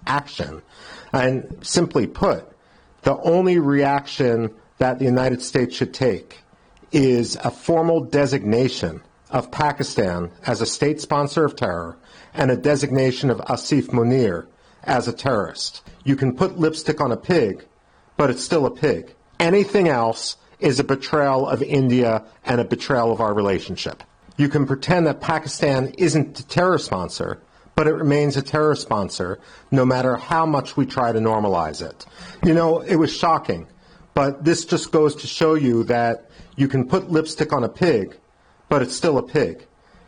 action. And simply put, the only reaction that the United States should take is a formal designation of Pakistan as a state sponsor of terror and a designation of Asif Munir as a terrorist. You can put lipstick on a pig, but it's still a pig. Anything else is a betrayal of India and a betrayal of our relationship. You can pretend that Pakistan isn't a terror sponsor, but it remains a terror sponsor no matter how much we try to normalize it. You know, it was shocking, but this just goes to show you that you can put lipstick on a pig, but it's still a pig.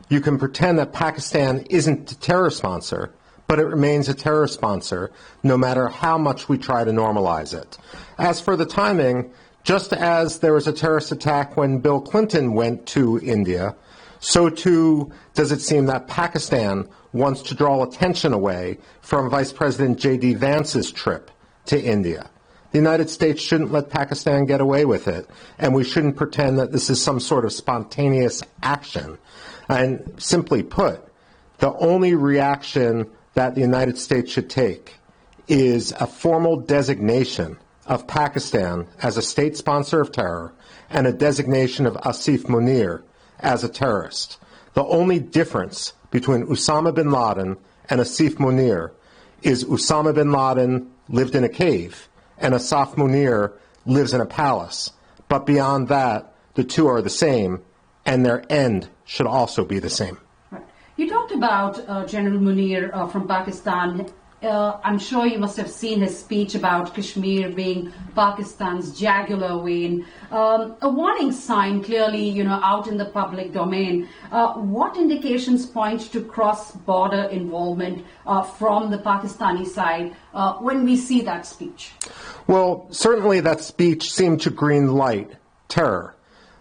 You can pretend that Pakistan isn't a terror sponsor, but it remains a terror sponsor no matter how much we try to normalize it. As for the timing, just as there was a terrorist attack when Bill Clinton went to India, so too does it seem that Pakistan wants to draw attention away from Vice President J.D. Vance's trip to India. The United States shouldn't let Pakistan get away with it, and we shouldn't pretend that this is some sort of spontaneous action. And simply put, the only reaction that the United States should take is a formal designation of Pakistan as a state sponsor of terror and a designation of Asif Munir as a terrorist. The only difference between Osama bin Laden and Asif Munir is Osama bin Laden lived in a cave and Asif Munir lives in a palace. But beyond that, the two are the same, and their end should also be the same. You talked about General Munir from Pakistan. I'm sure you must have seen his speech about Kashmir being Pakistan's jugular vein. A warning sign clearly, out in the public domain. What indications point to cross-border involvement from the Pakistani side when we see that speech? Well, certainly that speech seemed to green light terror.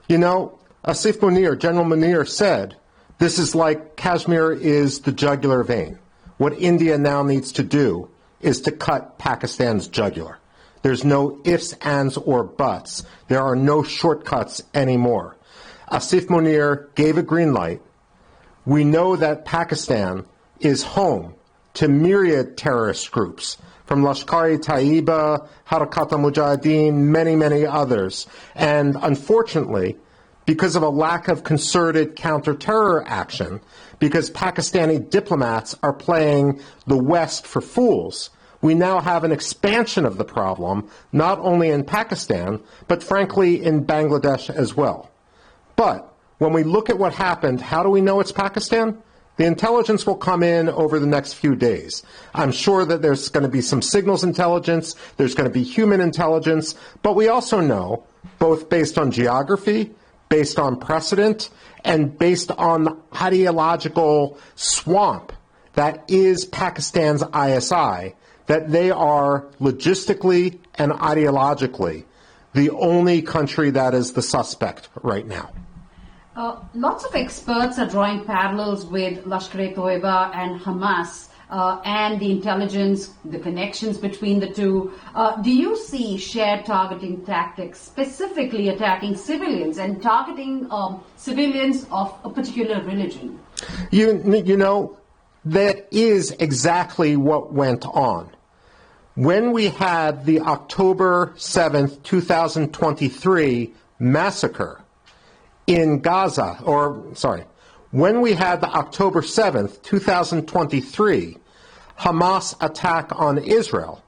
Asif Munir, General Munir said, this is like Kashmir is the jugular vein. What India now needs to do is to cut Pakistan's jugular. There's no ifs, ands, or buts. There are no shortcuts anymore. Asif Munir gave a green light. We know that Pakistan is home to myriad terrorist groups, from Lashkar-e-Taiba, Harakat al-Mujahideen, many, many others. And unfortunately, because of a lack of concerted counter-terror action, because Pakistani diplomats are playing the West for fools, we now have an expansion of the problem, not only in Pakistan, but frankly in Bangladesh as well. But when we look at what happened, how do we know it's Pakistan? The intelligence will come in over the next few days. I'm sure that there's going to be some signals intelligence, there's going to be human intelligence, but we also know, both based on geography, based on precedent, and based on ideological swamp that is Pakistan's ISI, that they are logistically and ideologically the only country that is the suspect right now. Lots of experts are drawing parallels with Lashkar-e-Taiba and Hamas and the intelligence, the connections between the two. Do you see shared targeting tactics, specifically attacking civilians and targeting civilians of a particular religion? That is exactly what went on. When we had the October 7th, 2023 massacre in Gaza, when we had the October 7th, 2023 Hamas attack on Israel,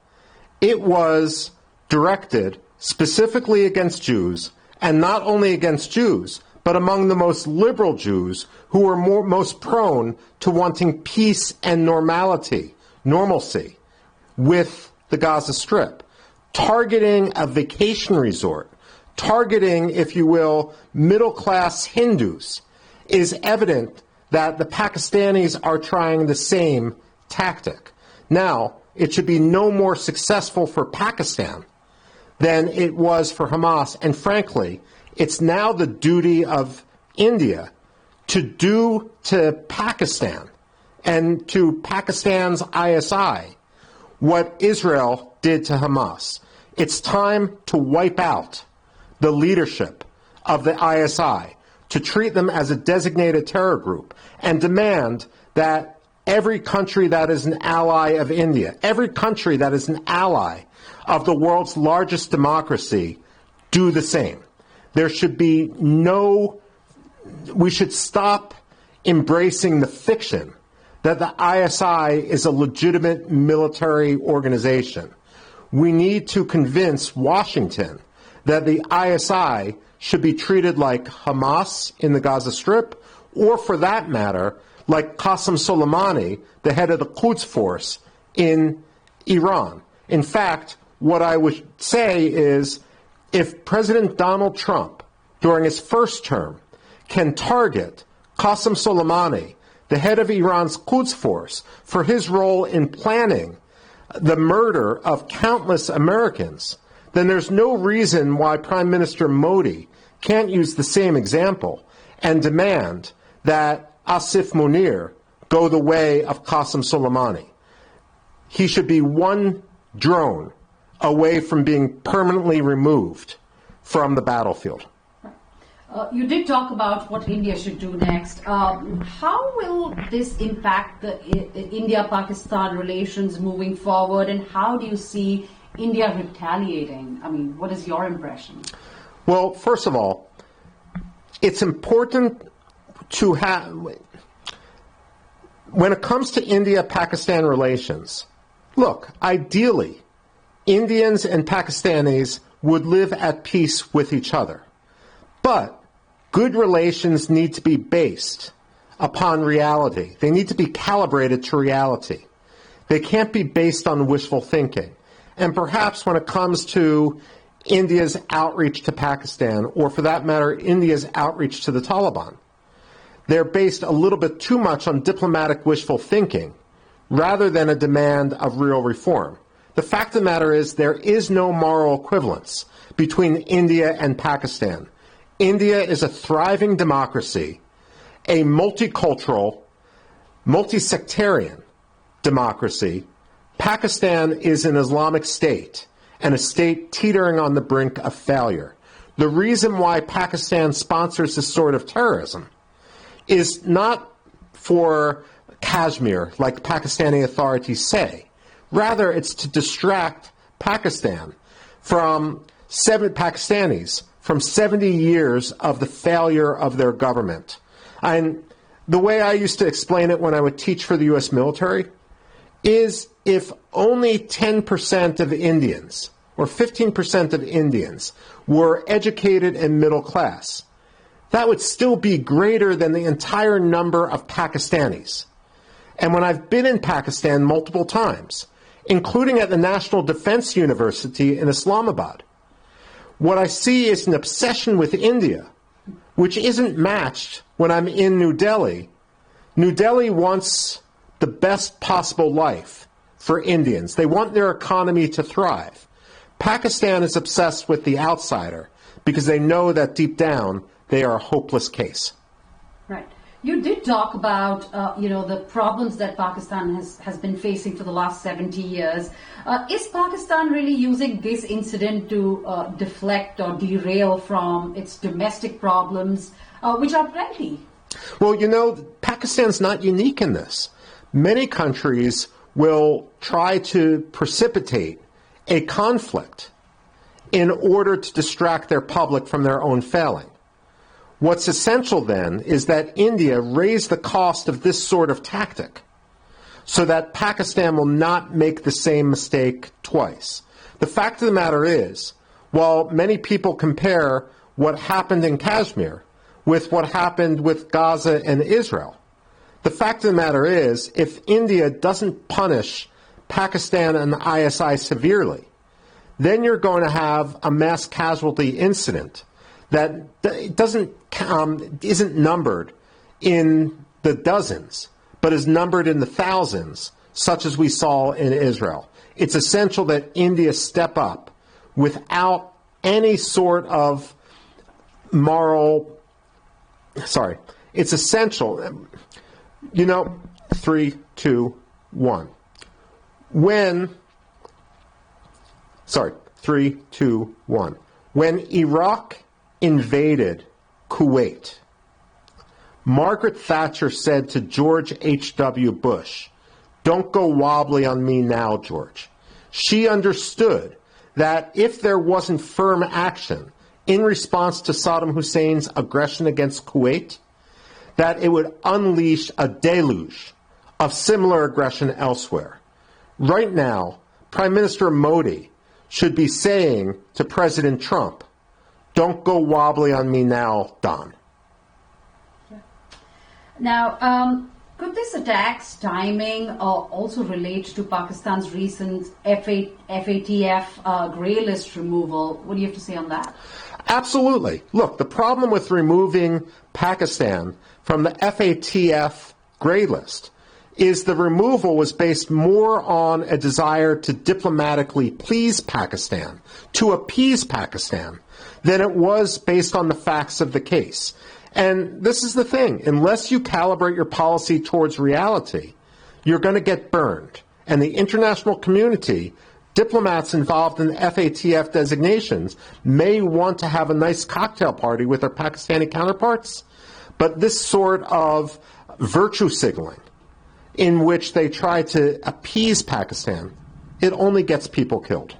it was directed specifically against Jews, and not only against Jews, but among the most liberal Jews who were most prone to wanting peace and normalcy with the Gaza Strip, targeting a vacation resort, targeting, if you will, middle-class Hindus. Is evident that the Pakistanis are trying the same tactic. Now, it should be no more successful for Pakistan than it was for Hamas, and frankly, it's now the duty of India to do to Pakistan and to Pakistan's ISI what Israel did to Hamas. It's time to wipe out the leadership of the ISI, to treat them as a designated terror group, and demand that every country that is an ally of India, every country that is an ally of the world's largest democracy, do the same. There should be we should stop embracing the fiction that the ISI is a legitimate military organization. We need to convince Washington that the ISI should be treated like Hamas in the Gaza Strip, or for that matter, like Qasem Soleimani, the head of the Quds Force in Iran. In fact, what I would say is if President Donald Trump, during his first term, can target Qasem Soleimani, the head of Iran's Quds Force, for his role in planning the murder of countless Americans, then there's no reason why Prime Minister Modi can't use the same example and demand that Asif Munir go the way of Qasem Soleimani. He should be one drone away from being permanently removed from the battlefield. You did talk about what India should do next. How will this impact the India-Pakistan relations moving forward, and how do you see India retaliating? I mean, what is your impression? Well, first of all, it's important to have, when it comes to India-Pakistan relations, look, ideally, Indians and Pakistanis would live at peace with each other. But good relations need to be based upon reality. They need to be calibrated to reality. They can't be based on wishful thinking. And perhaps when it comes to India's outreach to Pakistan, or for that matter, India's outreach to the Taliban, they're based a little bit too much on diplomatic wishful thinking rather than a demand of real reform. The fact of the matter is there is no moral equivalence between India and Pakistan. India is a thriving democracy, a multicultural, multi-sectarian democracy. Pakistan is an Islamic state and a state teetering on the brink of failure. The reason why Pakistan sponsors this sort of terrorism is not for Kashmir, like Pakistani authorities say. Rather, it's to distract Pakistanis from 70 years of the failure of their government. And the way I used to explain it when I would teach for the U.S. military is if only 10% of Indians or 15% of Indians were educated and middle class, that would still be greater than the entire number of Pakistanis. And when I've been in Pakistan multiple times, including at the National Defense University in Islamabad, what I see is an obsession with India, which isn't matched when I'm in New Delhi. New Delhi wants the best possible life for Indians. They want their economy to thrive. Pakistan is obsessed with the outsider because they know that deep down they are a hopeless case. Right. You did talk about, the problems that Pakistan has been facing for the last 70 years. Is Pakistan really using this incident to deflect or derail from its domestic problems, which are plenty? Well, Pakistan's not unique in this. Many countries will try to precipitate a conflict in order to distract their public from their own failing. What's essential then is that India raise the cost of this sort of tactic so that Pakistan will not make the same mistake twice. The fact of the matter is, while many people compare what happened in Kashmir with what happened with Gaza and Israel, the fact of the matter is, if India doesn't punish Pakistan and the ISI severely, then you're going to have a mass casualty incident that isn't numbered in the dozens, but is numbered in the thousands, such as we saw in Israel. It's essential that India step up without any sort of it's essential. 3, 2, 1. 3, 2, 1. When Iraq invaded Kuwait, Margaret Thatcher said to George H.W. Bush, "Don't go wobbly on me now, George." She understood that if there wasn't firm action in response to Saddam Hussein's aggression against Kuwait, that it would unleash a deluge of similar aggression elsewhere. Right now, Prime Minister Modi should be saying to President Trump, "Don't go wobbly on me now, Don." Now, could this attack's timing also relate to Pakistan's recent FATF grey list removal? What do you have to say on that? Absolutely. Look, the problem with removing Pakistan from the FATF grey list is the removal was based more on a desire to diplomatically please Pakistan, to appease Pakistan, than it was based on the facts of the case. And this is the thing, unless you calibrate your policy towards reality, you're going to get burned. And the international community, diplomats involved in FATF designations, may want to have a nice cocktail party with their Pakistani counterparts, but this sort of virtue signaling in which they try to appease Pakistan, it only gets people killed.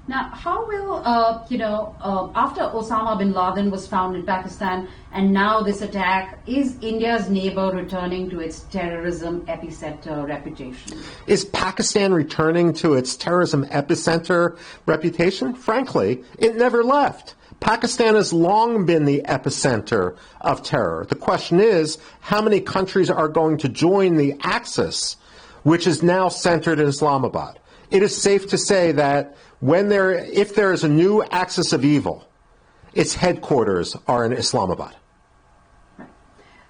Now, how will, after Osama bin Laden was found in Pakistan and now this attack, is India's neighbor returning to its terrorism epicenter reputation? Is Pakistan returning to its terrorism epicenter reputation? Frankly, it never left. Pakistan has long been the epicenter of terror. The question is, how many countries are going to join the axis, which is now centered in Islamabad? It is safe to say that if there is a new axis of evil, its headquarters are in Islamabad.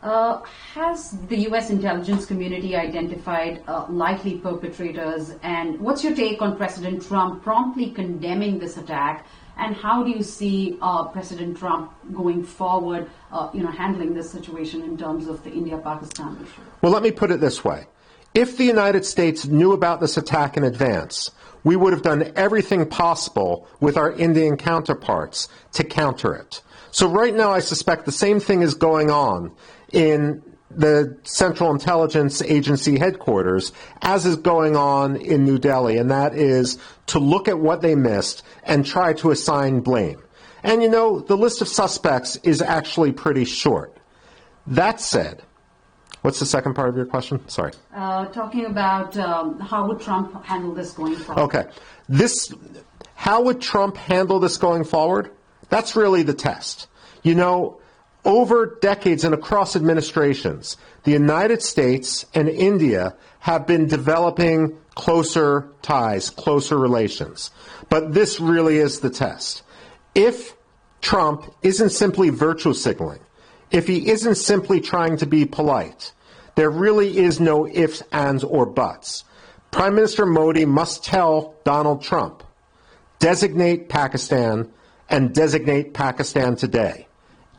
Has the U.S. intelligence community identified likely perpetrators? And what's your take on President Trump promptly condemning this attack? And how do you see President Trump going forward, handling this situation in terms of the India-Pakistan issue? Well, let me put it this way. If the United States knew about this attack in advance, we would have done everything possible with our Indian counterparts to counter it. So right now, I suspect the same thing is going on in the Central Intelligence Agency headquarters as is going on in New Delhi, and that is to look at what they missed and try to assign blame. And the list of suspects is actually pretty short. That said, what's the second part of your question? Sorry. Talking about how would Trump handle this going forward? Okay. How would Trump handle this going forward? That's really the test. Over decades and across administrations, the United States and India have been developing closer ties, closer relations. But this really is the test. If Trump isn't simply virtue signaling, if he isn't simply trying to be polite, there really is no ifs, ands, or buts. Prime Minister Modi must tell Donald Trump, designate Pakistan and designate Pakistan today.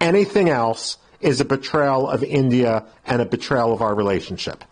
Anything else is a betrayal of India and a betrayal of our relationship.